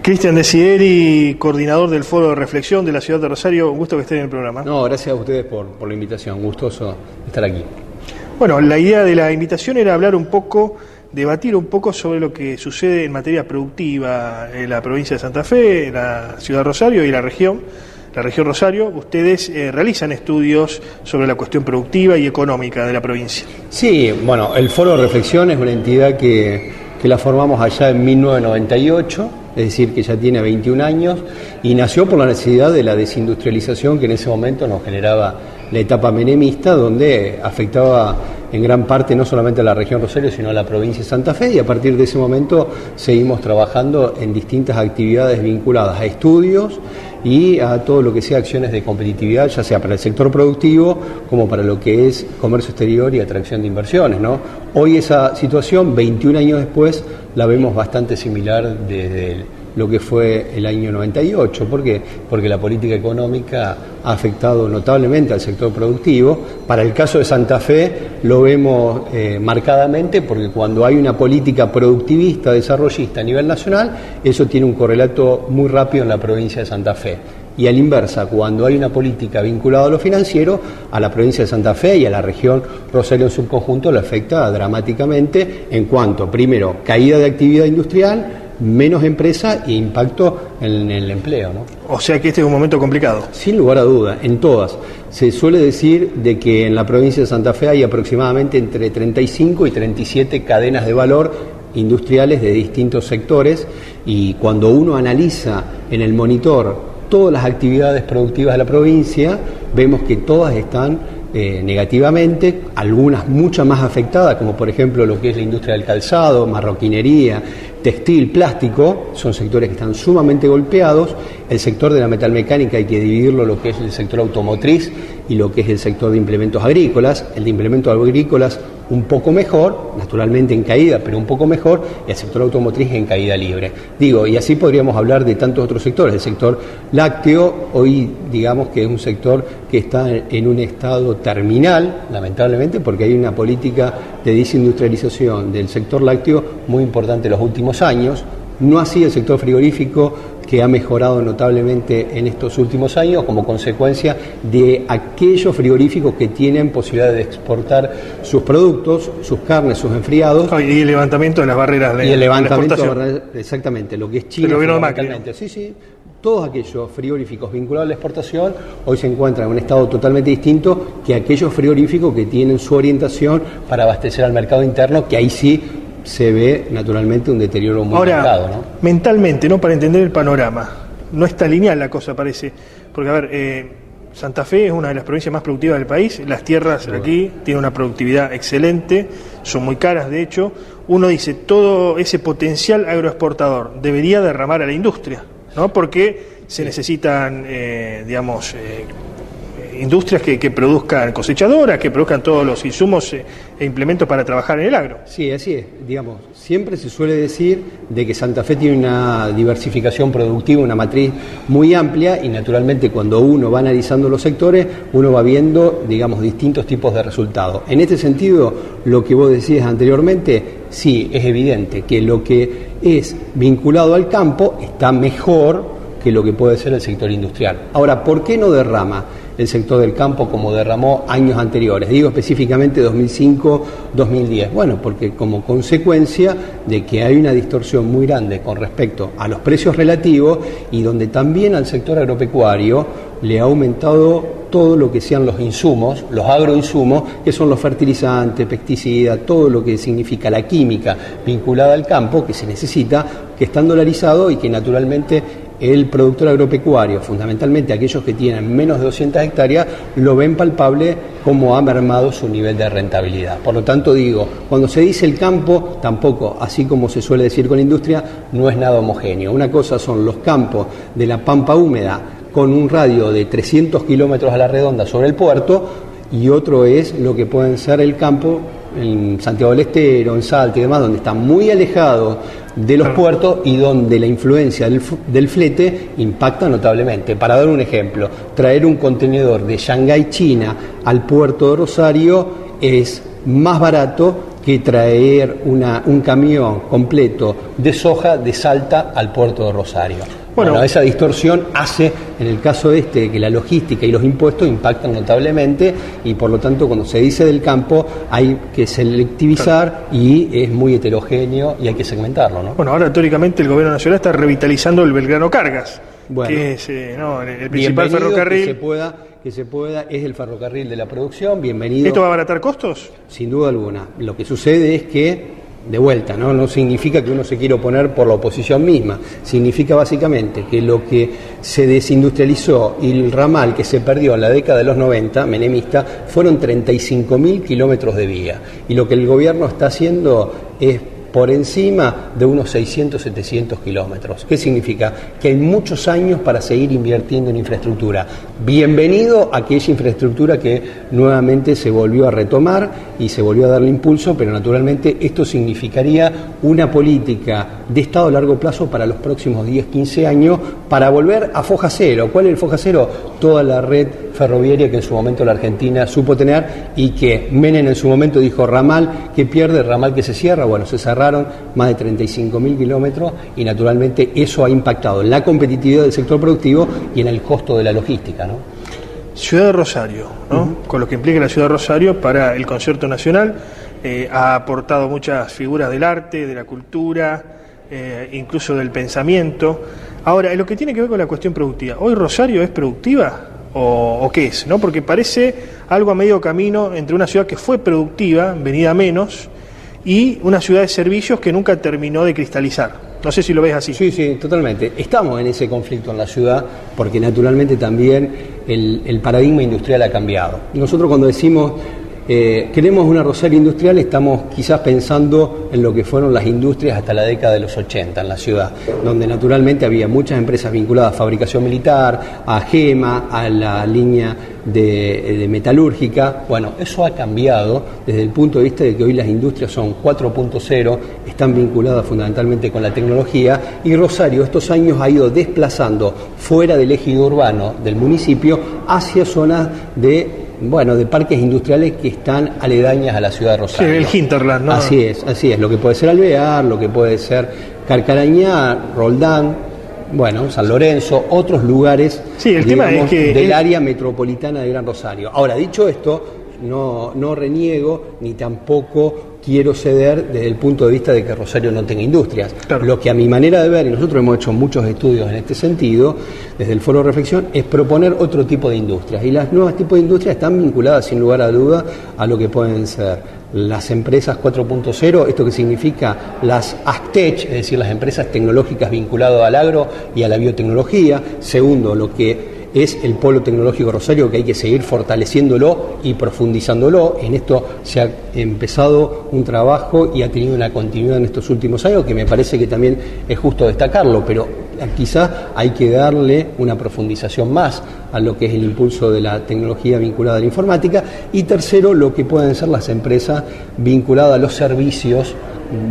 Cristian Desideri, coordinador del Foro de Reflexión de la Ciudad de Rosario, un gusto que esté en el programa. No, gracias a ustedes por la invitación, gustoso estar aquí. Bueno, la idea de la invitación era hablar un poco, debatir un poco sobre lo que sucede en materia productiva en la provincia de Santa Fe, en la Ciudad de Rosario y la región Rosario. Ustedes realizan estudios sobre la cuestión productiva y económica de la provincia. Sí, bueno, el Foro de Reflexión es una entidad que la formamos allá en 1998, es decir, que ya tiene 21 años, y nació por la necesidad de la desindustrialización que en ese momento nos generaba la etapa menemista, donde afectaba en gran parte no solamente a la región Rosario, sino a la provincia de Santa Fe, y a partir de ese momento seguimos trabajando en distintas actividades vinculadas a estudios y a todo lo que sea acciones de competitividad, ya sea para el sector productivo como para lo que es comercio exterior y atracción de inversiones, ¿no? Hoy esa situación, 21 años después, la vemos bastante similar desde lo que fue el año 98. ¿Por qué? Porque la política económica ha afectado notablemente al sector productivo. Para el caso de Santa Fe lo vemos marcadamente, porque cuando hay una política productivista, desarrollista a nivel nacional, eso tiene un correlato muy rápido en la provincia de Santa Fe. Y a la inversa, cuando hay una política vinculada a lo financiero, a la provincia de Santa Fe y a la región Rosario en su conjunto le afecta dramáticamente en cuanto, primero, caída de actividad industrial, menos empresa e impacto en el empleo, ¿no? O sea que este es un momento complicado. Sin lugar a duda, en todas. Se suele decir de que en la provincia de Santa Fe hay aproximadamente entre 35 y 37 cadenas de valor industriales de distintos sectores, y cuando uno analiza en el monitor todas las actividades productivas de la provincia, vemos que todas están negativamente, algunas muchas más afectadas, como por ejemplo lo que es la industria del calzado, marroquinería, textil, plástico, son sectores que están sumamente golpeados. El sector de la metalmecánica hay que dividirlo, lo que es el sector automotriz y lo que es el sector de implementos agrícolas. El de implementos agrícolas un poco mejor, naturalmente en caída, pero un poco mejor, y el sector automotriz en caída libre. Digo, y así podríamos hablar de tantos otros sectores. El sector lácteo, hoy digamos que es un sector que está en un estado terminal, lamentablemente, porque hay una política de desindustrialización del sector lácteo muy importante en los últimos años. No así el sector frigorífico, que ha mejorado notablemente en estos últimos años como consecuencia de aquellos frigoríficos que tienen posibilidad de exportar sus productos, sus carnes, sus enfriados. Y el levantamiento de las barreras de la exportación. Exactamente, lo que es China. El gobierno de Macri. Sí. Todos aquellos frigoríficos vinculados a la exportación hoy se encuentran en un estado totalmente distinto que aquellos frigoríficos que tienen su orientación para abastecer al mercado interno, que ahí sí se ve naturalmente un deterioro muy marcado, ¿no? Mentalmente, ¿no? Para entender el panorama, no está lineal la cosa, parece, porque a ver, Santa Fe es una de las provincias más productivas del país, las tierras aquí tienen una productividad excelente, son muy caras de hecho. Uno dice, todo ese potencial agroexportador debería derramar a la industria, ¿no? Porque se necesitan, industrias que produzcan cosechadoras, que produzcan todos los insumos e implementos para trabajar en el agro. Sí, así es. Digamos, siempre se suele decir de que Santa Fe tiene una diversificación productiva, una matriz muy amplia, y naturalmente cuando uno va analizando los sectores, uno va viendo, digamos, distintos tipos de resultados. En este sentido, lo que vos decías anteriormente, sí, es evidente que lo que es vinculado al campo está mejor que lo que puede ser el sector industrial. Ahora, ¿por qué no derrama el sector del campo como derramó años anteriores? Digo específicamente 2005-2010. Bueno, porque como consecuencia de que hay una distorsión muy grande con respecto a los precios relativos, y donde también al sector agropecuario le ha aumentado todo lo que sean los insumos, los agroinsumos, que son los fertilizantes, pesticidas, todo lo que significa la química vinculada al campo, que se necesita, que están dolarizados y que naturalmente el productor agropecuario, fundamentalmente aquellos que tienen menos de 200 hectáreas, lo ven palpable como ha mermado su nivel de rentabilidad. Por lo tanto, digo, cuando se dice el campo, tampoco, así como se suele decir con la industria, no es nada homogéneo. Una cosa son los campos de la pampa húmeda con un radio de 300 kilómetros a la redonda sobre el puerto, y otro es lo que pueden ser el campo en Santiago del Estero, en Salta y demás, donde está muy alejado de los puertos y donde la influencia del flete impacta notablemente. Para dar un ejemplo, traer un contenedor de Shanghái, China, al puerto de Rosario es más barato que traer un camión completo de soja de Salta al puerto de Rosario. Bueno, esa distorsión hace, en el caso que la logística y los impuestos impactan notablemente, y por lo tanto cuando se dice del campo hay que selectivizar y es muy heterogéneo y hay que segmentarlo, ¿no? Bueno, ahora teóricamente el gobierno nacional está revitalizando el Belgrano Cargas, que es el principal ferrocarril. Que se pueda, es el ferrocarril de la producción, bienvenido. ¿Esto va a abaratar costos? Sin duda alguna. Lo que sucede es que, de vuelta, no significa que uno se quiera oponer por la oposición misma, significa básicamente que lo que se desindustrializó y el ramal que se perdió en la década de los 90, menemista, fueron 35.000 kilómetros de vía, y lo que el gobierno está haciendo es por encima de unos 600, 700 kilómetros. ¿Qué significa? Que hay muchos años para seguir invirtiendo en infraestructura. Bienvenido a aquella infraestructura que nuevamente se volvió a retomar y se volvió a darle impulso, pero naturalmente esto significaría una política de Estado a largo plazo para los próximos 10, 15 años para volver a foja cero. ¿Cuál es el foja cero? Toda la red ferroviaria que en su momento la Argentina supo tener y que Menem en su momento dijo ramal que pierde, ramal que se cierra. Bueno, se cerraron más de 35.000 kilómetros y naturalmente eso ha impactado en la competitividad del sector productivo y en el costo de la logística, ¿no? Ciudad de Rosario, ¿no? Con lo que implica la Ciudad de Rosario para el concierto nacional, ha aportado muchas figuras del arte, de la cultura, incluso del pensamiento. Ahora, en lo que tiene que ver con la cuestión productiva, ¿hoy Rosario es productiva o qué es? ¿No? Porque parece algo a medio camino entre una ciudad que fue productiva, venida menos, y una ciudad de servicios que nunca terminó de cristalizar. No sé si lo ves así. Sí, totalmente. Estamos en ese conflicto en la ciudad porque naturalmente también el paradigma industrial ha cambiado. Nosotros cuando decimos queremos una Rosario industrial, estamos quizás pensando en lo que fueron las industrias hasta la década de los 80 en la ciudad, donde naturalmente había muchas empresas vinculadas a fabricación militar, a GEMA, a la línea de metalúrgica. Bueno, eso ha cambiado desde el punto de vista de que hoy las industrias son 4.0, están vinculadas fundamentalmente con la tecnología, y Rosario estos años ha ido desplazando fuera del ejido urbano del municipio hacia zonas de parques industriales que están aledañas a la ciudad de Rosario. Sí, el hinterland, ¿no? Así es. Lo que puede ser Alvear, lo que puede ser Carcarañá, Roldán, San Lorenzo, otros lugares, el tema es que del área metropolitana de Gran Rosario. Ahora, dicho esto, no reniego ni tampoco quiero ceder desde el punto de vista de que Rosario no tenga industrias. Claro. Lo que a mi manera de ver, y nosotros hemos hecho muchos estudios en este sentido, desde el Foro de Reflexión, es proponer otro tipo de industrias. Y las nuevas tipos de industrias están vinculadas, sin lugar a duda, a lo que pueden ser las empresas 4.0, esto que significa las AgTech, es decir, las empresas tecnológicas vinculadas al agro y a la biotecnología. Segundo, lo que es el polo tecnológico Rosario, que hay que seguir fortaleciéndolo y profundizándolo. En esto se ha empezado un trabajo y ha tenido una continuidad en estos últimos años que me parece que también es justo destacarlo, pero quizás hay que darle una profundización más a lo que es el impulso de la tecnología vinculada a la informática. Y tercero, lo que pueden ser las empresas vinculadas a los servicios,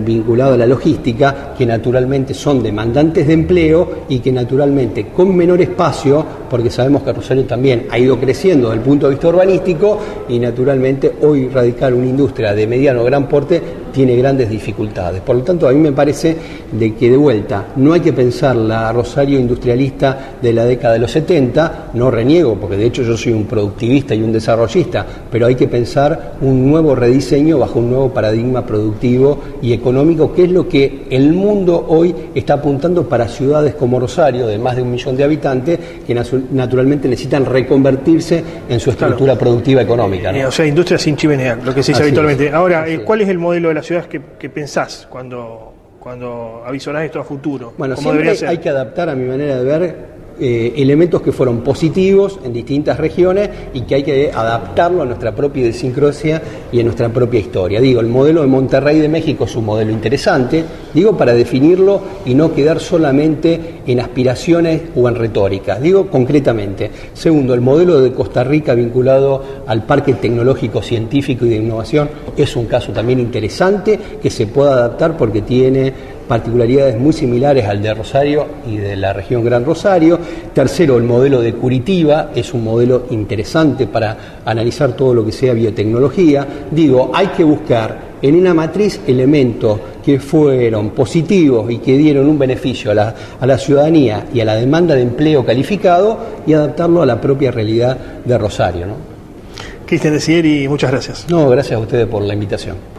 vinculado a la logística, que naturalmente son demandantes de empleo y que naturalmente con menor espacio, porque sabemos que Rosario también ha ido creciendo desde el punto de vista urbanístico y naturalmente hoy radicar una industria de mediano o gran porte tiene grandes dificultades. Por lo tanto, a mí me parece de que de vuelta no hay que pensar la Rosario industrialista de la década de los 70, no reniego, porque de hecho yo soy un productivista y un desarrollista, pero hay que pensar un nuevo rediseño bajo un nuevo paradigma productivo y económico, que es lo que el mundo hoy está apuntando para ciudades como Rosario, de más de 1 millón de habitantes, que naturalmente necesitan reconvertirse en su estructura productiva económica, ¿no? O sea, industria sin chimenea, lo que se dice habitualmente. Ahora, ¿cuál es el modelo de la ciudad que pensás cuando avisonás esto a futuro? Bueno, siempre hay que adaptar, a mi manera de ver, elementos que fueron positivos en distintas regiones y que hay que adaptarlo a nuestra propia idiosincrasia y a nuestra propia historia. El modelo de Monterrey de México es un modelo interesante, para definirlo y no quedar solamente en aspiraciones o en retórica. Concretamente. Segundo, el modelo de Costa Rica vinculado al Parque Tecnológico Científico y de Innovación es un caso también interesante que se puede adaptar porque tiene particularidades muy similares al de Rosario y de la región Gran Rosario. Tercero, el modelo de Curitiba es un modelo interesante para analizar todo lo que sea biotecnología. Digo, hay que buscar en una matriz elementos que fueron positivos y que dieron un beneficio a la ciudadanía y a la demanda de empleo calificado y adaptarlo a la propia realidad de Rosario, ¿no? Cristian Desieri, muchas gracias. No, gracias a ustedes por la invitación.